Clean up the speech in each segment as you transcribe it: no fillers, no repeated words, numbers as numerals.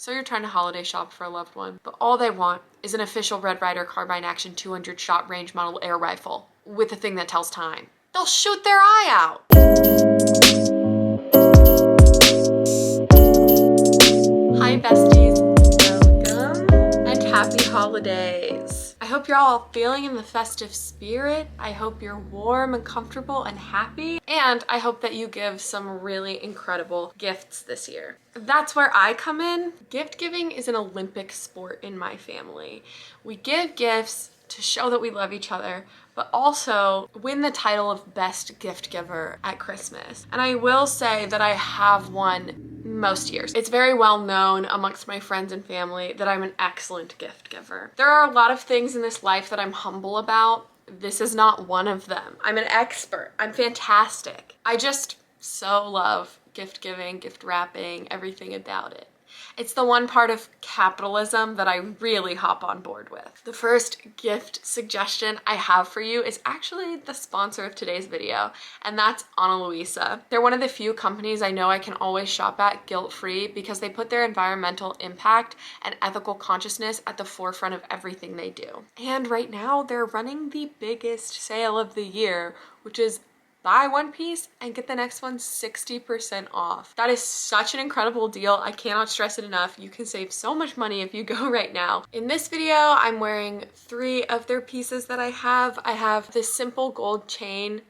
So you're trying to holiday shop for a loved one, but all they want is an official Red Ryder Carbine Action 200 shot range model air rifle with a thing that tells time. They'll shoot their eye out. Hi besties, welcome and happy holidays. I hope you're all feeling in the festive spirit. I hope you're warm and comfortable and happy. And I hope that you give some really incredible gifts this year. That's where I come in. Gift giving is an Olympic sport in my family. We give gifts to show that we love each other, but also win the title of best gift giver at Christmas. And I will say that I have won most years. It's very well known amongst my friends and family that I'm an excellent gift giver. There are a lot of things in this life that I'm humble about. This is not one of them. I'm an expert. I'm fantastic. I just so love gift giving, gift wrapping, everything about it. It's the one part of capitalism that I really hop on board with. The first gift suggestion I have for you is actually the sponsor of today's video, and that's Luisa. They're one of the few companies I know I can always shop at guilt-free because they put their environmental impact and ethical consciousness at the forefront of everything they do. And right now they're running the biggest sale of the year, which is buy one piece and get the next one 60% off. That is such an incredible deal. I cannot stress it enough. You can save so much money if you go right now. In this video, I'm wearing 3 of their pieces that I have. I have this simple gold chain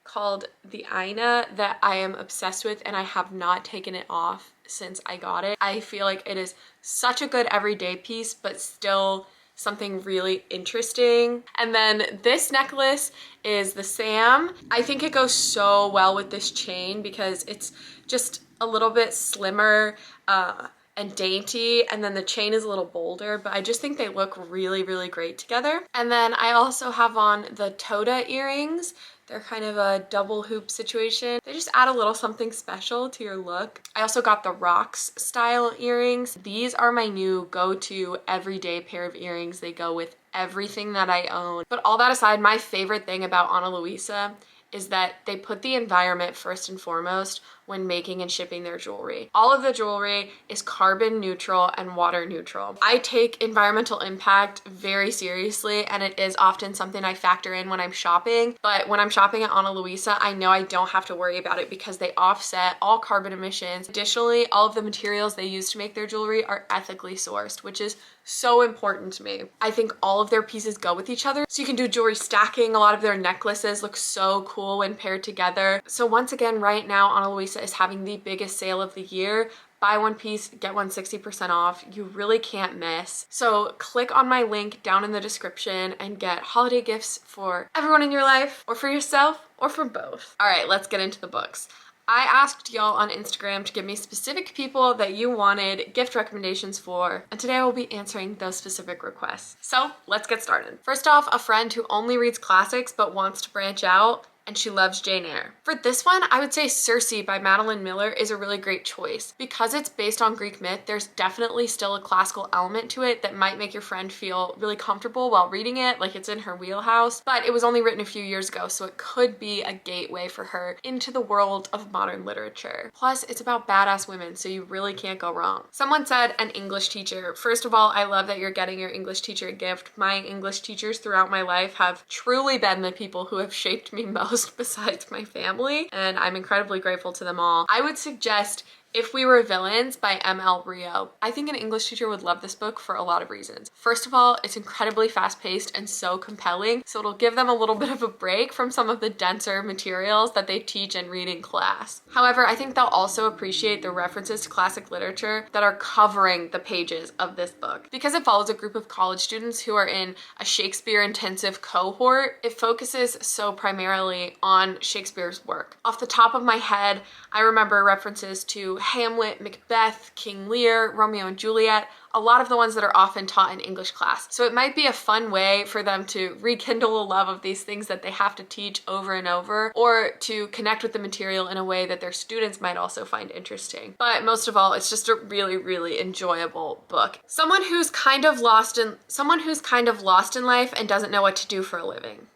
called the Aina that I am obsessed with, and I have not taken it off since I got it. I feel like it is such a good everyday piece, but still something really interesting. And then this necklace is the Sam. I think it goes so well with this chain because it's just a little bit slimmer and dainty, and then the chain is a little bolder, but I just think they look really, really great together. And then I also have on the Toda earrings. They're kind of a double hoop situation. They just add a little something special to your look. I also got the Rocks style earrings. These are my new go-to everyday pair of earrings. They go with everything that I own. But all that aside, my favorite thing about Ana Luisa is that they put the environment first and foremost when making and shipping their jewelry. All of the jewelry is carbon neutral and water neutral. I take environmental impact very seriously, and it is often something I factor in when I'm shopping. But when I'm shopping at Ana Luisa, I know I don't have to worry about it because they offset all carbon emissions. Additionally, all of the materials they use to make their jewelry are ethically sourced, which is so important to me. I think all of their pieces go with each other. So you can do jewelry stacking. A lot of their necklaces look so cool when paired together. So once again, right now, Ana Luisa is having the biggest sale of the year. Buy one piece, get one 60% off. You really can't miss. So click on my link down in the description and get holiday gifts for everyone in your life, or for yourself, or for both. All right, let's get into the books. I asked y'all on Instagram to give me specific people that you wanted gift recommendations for, and today I will be answering those specific requests. So let's get started. First off, a friend who only reads classics but wants to branch out, and she loves Jane Eyre. For this one, I would say Circe by Madeline Miller is a really great choice. Because it's based on Greek myth, there's definitely still a classical element to it that might make your friend feel really comfortable while reading it, like it's in her wheelhouse, but it was only written a few years ago, so it could be a gateway for her into the world of modern literature. Plus, it's about badass women, so you really can't go wrong. Someone said an English teacher. First of all, I love that you're getting your English teacher a gift. My English teachers throughout my life have truly been the people who have shaped me most besides my family, and I'm incredibly grateful to them all. I would suggest If We Were Villains by M.L. Rio. I think an English teacher would love this book for a lot of reasons. First of all, it's incredibly fast-paced and so compelling, so it'll give them a little bit of a break from some of the denser materials that they teach and read in class. However, I think they'll also appreciate the references to classic literature that are covering the pages of this book. Because it follows a group of college students who are in a Shakespeare-intensive cohort, it focuses so primarily on Shakespeare's work. Off the top of my head, I remember references to Hamlet, Macbeth, King Lear, Romeo and Juliet, a lot of the ones that are often taught in English class. So it might be a fun way for them to rekindle a love of these things that they have to teach over and over, or to connect with the material in a way that their students might also find interesting. But most of all, it's just a really, really enjoyable book. Someone who's kind of lost in life and doesn't know what to do for a living.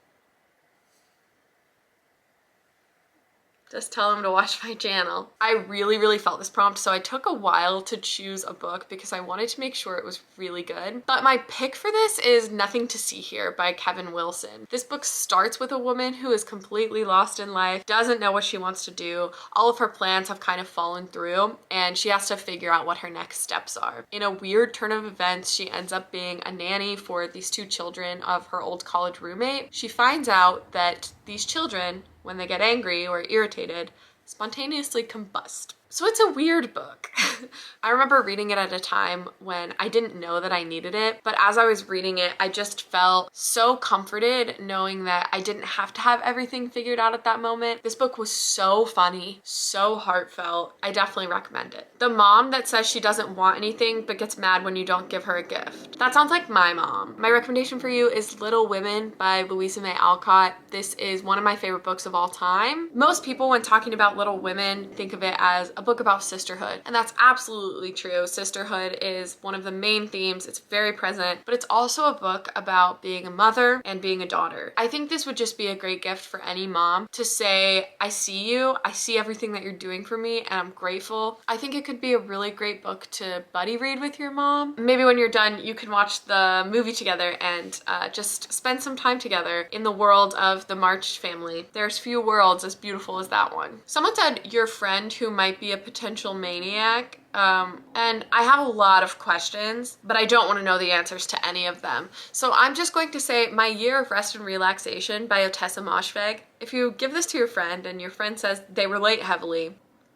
Just tell him to watch my channel. I really felt this prompt, so I took a while to choose a book because I wanted to make sure it was really good. But my pick for this is Nothing to See Here by Kevin Wilson. This book starts with a woman who is completely lost in life, doesn't know what she wants to do. All of her plans have kind of fallen through, and she has to figure out what her next steps are. In a weird turn of events, she ends up being a nanny for these two children of her old college roommate. She finds out that these children, when they get angry or irritated, spontaneously combust. So it's a weird book. I remember reading it at a time when I didn't know that I needed it, but as I was reading it, I just felt so comforted knowing that I didn't have to have everything figured out at that moment. This book was so funny, so heartfelt. I definitely recommend it. The mom that says she doesn't want anything but gets mad when you don't give her a gift. That sounds like my mom. My recommendation for you is Little Women by Louisa May Alcott. This is one of my favorite books of all time. Most people, when talking about Little Women, think of it as a book about sisterhood, and that's absolutely true. Sisterhood is one of the main themes. It's very present, but it's also a book about being a mother and being a daughter. I think this would just be a great gift for any mom to say, I see you, I see everything that you're doing for me, and I'm grateful. I think it could be a really great book to buddy read with your mom. Maybe when you're done, you can watch the movie together and just spend some time together in the world of the March family. There's few worlds as beautiful as that one. Someone said your friend who might be a potential maniac. And I have a lot of questions, but I don't want to know the answers to any of them. So I'm just going to say My Year of Rest and Relaxation by Otessa Moshfegh. If you give this to your friend and your friend says they relate heavily,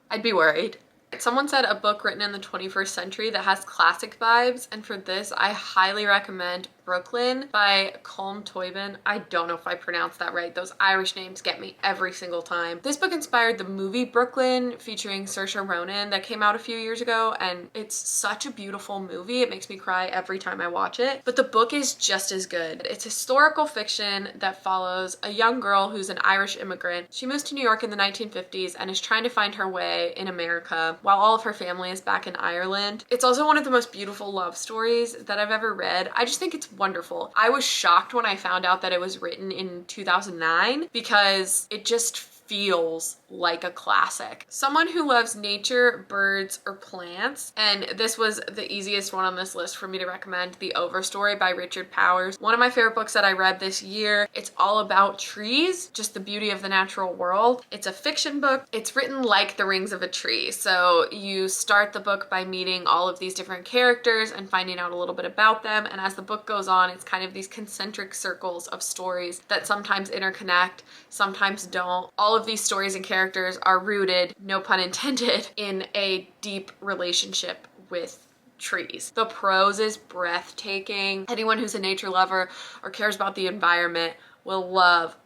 I'd be worried. Someone said a book written in the 21st century that has classic vibes, and for this I highly recommend Brooklyn by Colm Toibin. I don't know if I pronounced that right. Those Irish names get me every single time. This book inspired the movie Brooklyn featuring Saoirse Ronan that came out a few years ago, and it's such a beautiful movie. It makes me cry every time I watch it, but the book is just as good. It's historical fiction that follows a young girl who's an Irish immigrant. She moves to New York in the 1950s and is trying to find her way in America while all of her family is back in Ireland. It's also one of the most beautiful love stories that I've ever read. I just think it's wonderful. I was shocked when I found out that it was written in 2009 because it just feels like a classic. Someone who loves nature, birds, or plants, and this was the easiest one on this list for me to recommend, The Overstory by Richard Powers. One of my favorite books that I read this year. It's all about trees, just the beauty of the natural world. It's a fiction book. It's written like The Rings of a Tree. So you start the book by meeting all of these different characters and finding out a little bit about them, and as the book goes on, it's kind of these concentric circles of stories that sometimes interconnect, sometimes don't. All of these stories and characters are rooted, no pun intended, in a deep relationship with trees. The prose is breathtaking. Anyone who's a nature lover or cares about the environment will love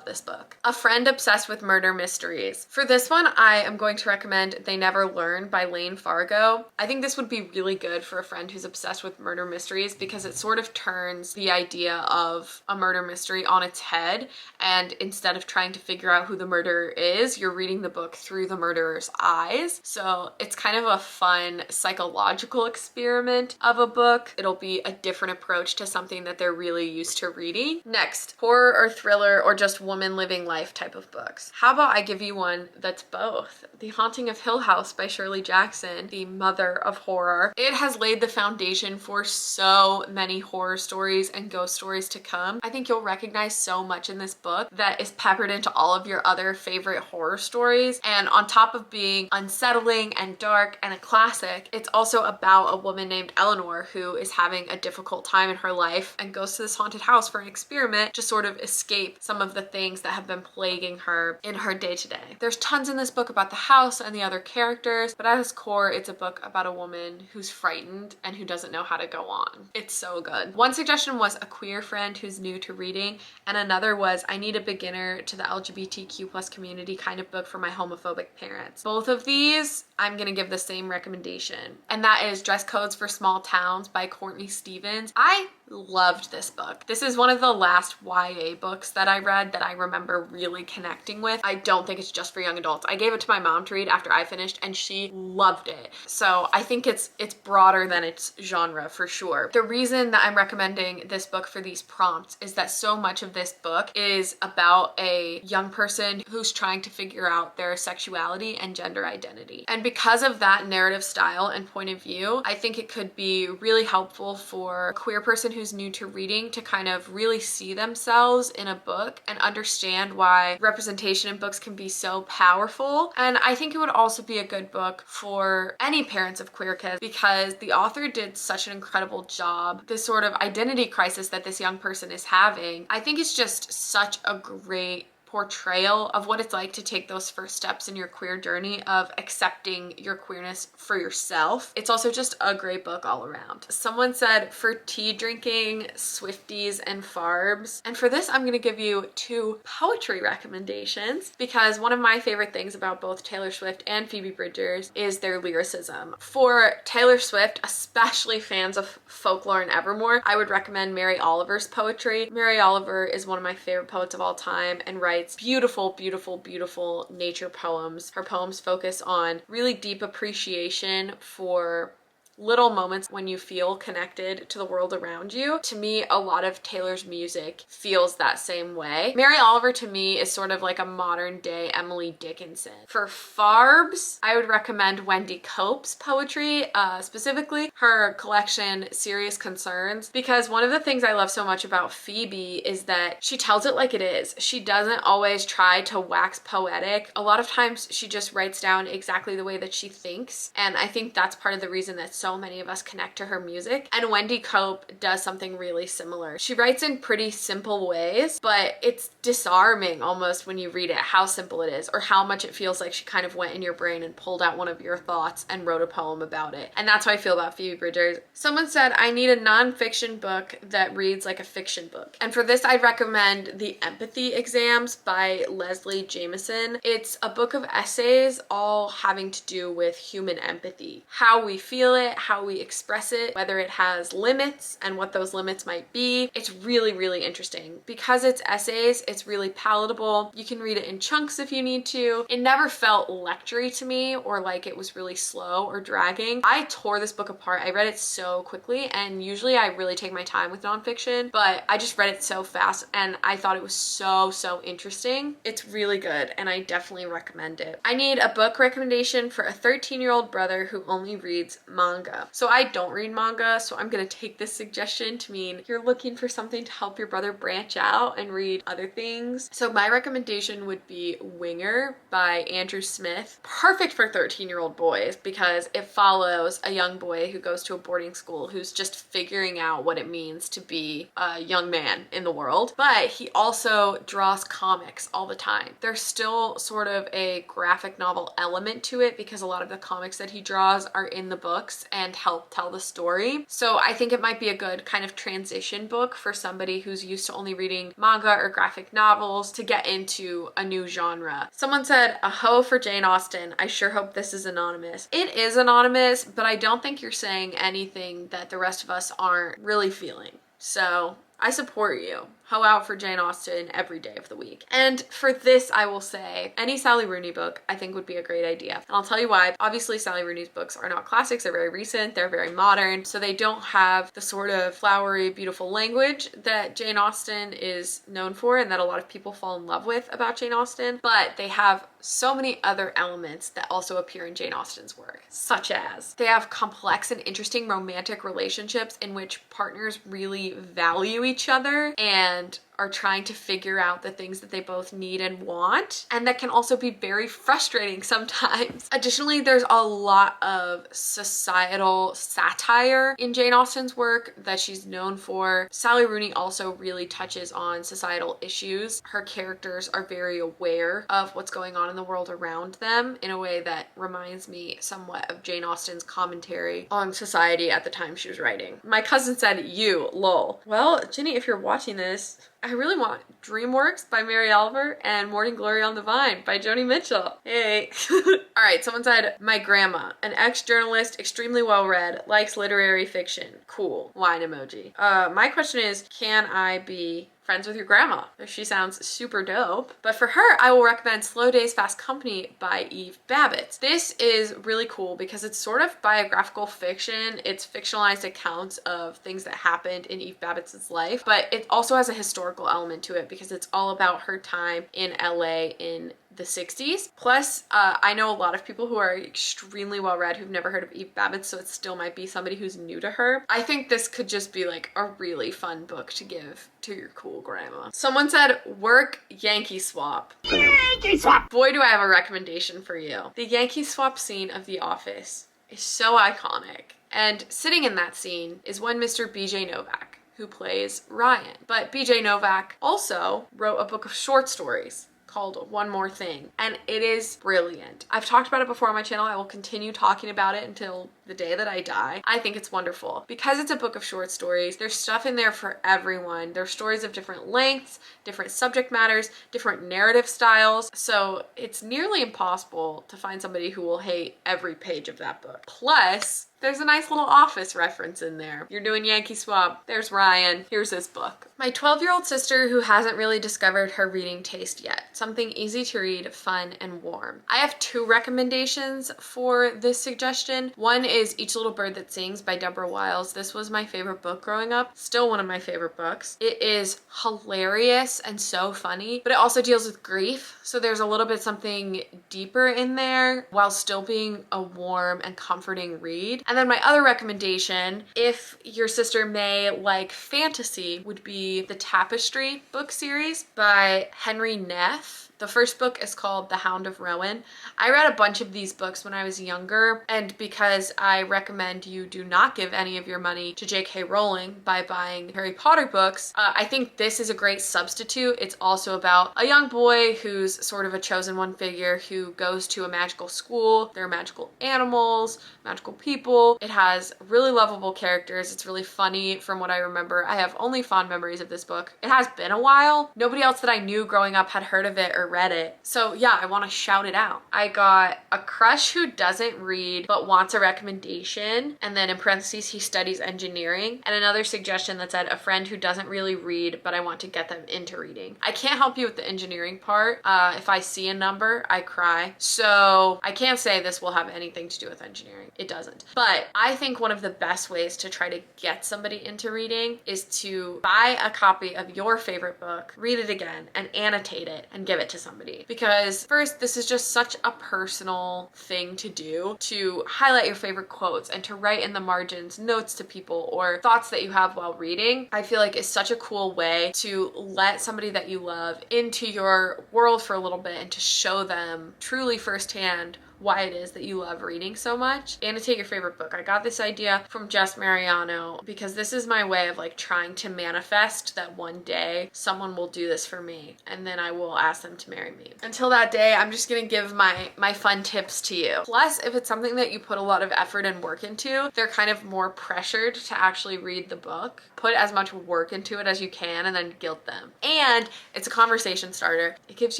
this book. A Friend Obsessed with Murder Mysteries. For this one, I am going to recommend They Never Learn by Lane Fargo. I think this would be really good for a friend who's obsessed with murder mysteries because it sort of turns the idea of a murder mystery on its head, and instead of trying to figure out who the murderer is, you're reading the book through the murderer's eyes. So it's kind of a fun psychological experiment of a book. It'll be a different approach to something that they're really used to reading. Next, horror or thriller or just woman living life type of books. How about I give you one that's both? The Haunting of Hill House by Shirley Jackson, the mother of horror. It has laid the foundation for so many horror stories and ghost stories to come. I think you'll recognize so much in this book that is peppered into all of your other favorite horror stories. And on top of being unsettling and dark and a classic, it's also about a woman named Eleanor who is having a difficult time in her life and goes to this haunted house for an experiment to sort of escape some of the things that have been plaguing her in her day-to-day. There's tons in this book about the house and the other characters, but at its core, it's a book about a woman who's frightened and who doesn't know how to go on. It's so good. One suggestion was a queer friend who's new to reading, and another was I need a beginner to the LGBTQ+ community kind of book for my homophobic parents. Both of these I'm gonna give the same recommendation, and that is Dress Codes for Small Towns by Courtney Stevens. I loved this book. This is one of the last YA books that I read that I remember really connecting with. I don't think it's just for young adults. I gave it to my mom to read after I finished and she loved it. So I think it's broader than its genre for sure. The reason that I'm recommending this book for these prompts is that so much of this book is about a young person who's trying to figure out their sexuality and gender identity. And because of that narrative style and point of view, I think it could be really helpful for a queer person who's new to reading to kind of really see themselves in a book and understand why representation in books can be so powerful. And I think it would also be a good book for any parents of queer kids because the author did such an incredible job. This sort of identity crisis that this young person is having, I think it's just such a great portrayal of what it's like to take those first steps in your queer journey of accepting your queerness for yourself. It's also just a great book all around. Someone said for tea drinking, Swifties, and Farbs. And for this, I'm going to give you 2 poetry recommendations because one of my favorite things about both Taylor Swift and Phoebe Bridgers is their lyricism. For Taylor Swift, especially fans of Folklore and Evermore, I would recommend Mary Oliver's poetry. Mary Oliver is one of my favorite poets of all time and writes beautiful, beautiful, beautiful nature poems. Her poems focus on really deep appreciation for little moments when you feel connected to the world around you. To me, a lot of Taylor's music feels that same way. Mary Oliver to me is sort of like a modern day Emily Dickinson. For Farbs, I would recommend Wendy Cope's poetry, specifically her collection Serious Concerns, because one of the things I love so much about Phoebe is that she tells it like it is. She doesn't always try to wax poetic. A lot of times she just writes down exactly the way that she thinks, and I think that's part of the reason that so many of us connect to her music. And Wendy Cope does something really similar. She writes in pretty simple ways, but it's disarming almost when you read it how simple it is or how much it feels like she kind of went in your brain and pulled out one of your thoughts and wrote a poem about it. And that's how I feel about Phoebe Bridgers. Someone said, I need a nonfiction book that reads like a fiction book. And for this, I'd recommend The Empathy Exams by Leslie Jameson. It's a book of essays all having to do with human empathy, how we feel it, how we express it, whether it has limits and what those limits might be. It's really, really interesting. Because it's essays, it's really palatable. You can read it in chunks if you need to. It never felt lectury to me or like it was really slow or dragging. I tore this book apart. I read it so quickly, and usually I really take my time with nonfiction, but I just read it so fast and I thought it was so interesting. It's really good and I definitely recommend it. I need a book recommendation for a 13-year-old brother who only reads manga. So I don't read manga, so I'm gonna take this suggestion to mean you're looking for something to help your brother branch out and read other things. So my recommendation would be Winger by Andrew Smith. Perfect for 13-year-old boys because it follows a young boy who goes to a boarding school who's just figuring out what it means to be a young man in the world. But he also draws comics all the time. There's still sort of a graphic novel element to it because a lot of the comics that he draws are in the books and help tell the story. So I think it might be a good kind of transition book for somebody who's used to only reading manga or graphic novels to get into a new genre. Someone said, a hoe for Jane Austen. I sure hope this is anonymous. It is anonymous, but I don't think you're saying anything that the rest of us aren't really feeling. So I support you. Hoe out for Jane Austen every day of the week. And for this, I will say any Sally Rooney book I think would be a great idea. And I'll tell you why. Obviously, Sally Rooney's books are not classics. They're very recent. They're very modern. So they don't have the sort of flowery, beautiful language that Jane Austen is known for and that a lot of people fall in love with about Jane Austen. But they have so many other elements that also appear in Jane Austen's work, such as they have complex and interesting romantic relationships in which partners really value each other and are trying to figure out the things that they both need and want, and that can also be very frustrating sometimes. Additionally, there's a lot of societal satire in Jane Austen's work that she's known for. Sally Rooney also really touches on societal issues. Her characters are very aware of what's going on in the world around them in a way that reminds me somewhat of Jane Austen's commentary on society at the time she was writing. My cousin said, you, lol. Well, Ginny, if you're watching this, I really want DreamWorks by Mary Oliver and Morning Glory on the Vine by Joni Mitchell. Hey. All right, someone said, my grandma, an ex-journalist, extremely well-read, likes literary fiction. Cool. Wine emoji. My question is, can I be friends with your grandma? She sounds super dope. But for her, I will recommend Slow Days, Fast Company by Eve Babbitt. This is really cool because it's sort of biographical fiction. It's fictionalized accounts of things that happened in Eve Babbitt's life, but it also has a historical element to it because it's all about her time in LA in the 60s. Plus, I know a lot of people who are extremely well read who've never heard of Eve Babbitt, so it still might be somebody who's new to her. I think this could just be like a really fun book to give to your cool grandma. Someone said, work Yankee Swap. Yankee Swap! Boy, do I have a recommendation for you. The Yankee Swap scene of The Office is so iconic. And sitting in that scene is one Mr. BJ Novak, who plays Ryan. But BJ Novak also wrote a book of short stories called One More Thing, and it is brilliant. I've talked about it before on my channel. I will continue talking about it until the day that I die. I think it's wonderful. Because it's a book of short stories, there's stuff in there for everyone. There's stories of different lengths, different subject matters, different narrative styles, so it's nearly impossible to find somebody who will hate every page of that book. Plus, there's a nice little Office reference in there. You're doing Yankee Swap, there's Ryan, here's this book. My 12-year-old sister who hasn't really discovered her reading taste yet. Something easy to read, fun, and warm. I have two recommendations for this suggestion. One is Each Little Bird That Sings by Deborah Wiles. This was my favorite book growing up, still one of my favorite books. It is hilarious and so funny, but it also deals with grief, so there's a little bit something deeper in there while still being a warm and comforting read. And then my other recommendation, if your sister may like fantasy, would be the Tapestry book series by Henry Neff. The first book is called The Hound of Rowan. I read a bunch of these books when I was younger, and because I recommend you do not give any of your money to J.K. Rowling by buying Harry Potter books, I think this is a great substitute. It's also about a young boy who's sort of a chosen one figure who goes to a magical school. There are magical animals, magical people. It has really lovable characters. It's really funny from what I remember. I have only fond memories of this book. It has been a while. Nobody else that I knew growing up had heard of it or read it. So yeah, I want to shout it out. I got a crush who doesn't read but wants a recommendation, and then in parentheses he studies engineering, and another suggestion that said a friend who doesn't really read but I want to get them into reading. I can't help you with the engineering part. If I see a number, I cry. So I can't say this will have anything to do with engineering. It doesn't. But I think one of the best ways to try to get somebody into reading is to buy a copy of your favorite book, read it again, and annotate it and give it to somebody. Because first, this is just such a personal thing to do, to highlight your favorite quotes and to write in the margins notes to people or thoughts that you have while reading. I feel like it's such a cool way to let somebody that you love into your world for a little bit and to show them truly firsthand why it is that you love reading so much. Annotate your favorite book. I got this idea from Jess Mariano because this is my way of like trying to manifest that one day someone will do this for me and then I will ask them to marry me. Until that day, I'm just gonna give my fun tips to you. Plus, if it's something that you put a lot of effort and work into, they're kind of more pressured to actually read the book. Put as much work into it as you can and then guilt them. And it's a conversation starter. It gives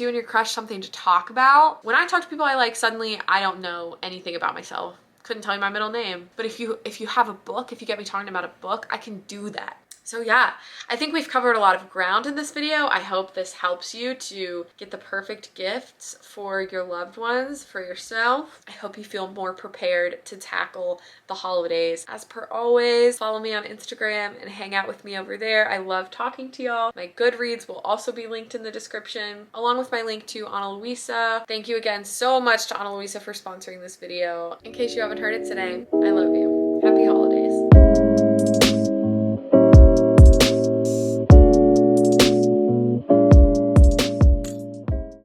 you and your crush something to talk about. When I talk to people I like, suddenly I don't know anything about myself. Couldn't tell you my middle name. But if you have a book, if you get me talking about a book, I can do that. So yeah, I think we've covered a lot of ground in this video. I hope this helps you to get the perfect gifts for your loved ones, for yourself. I hope you feel more prepared to tackle the holidays. As per always, follow me on Instagram and hang out with me over there. I love talking to y'all. My Goodreads will also be linked in the description, along with my link to Ana Luisa. Thank you again so much to Ana Luisa for sponsoring this video. In case you haven't heard it today, I love you. Happy holidays.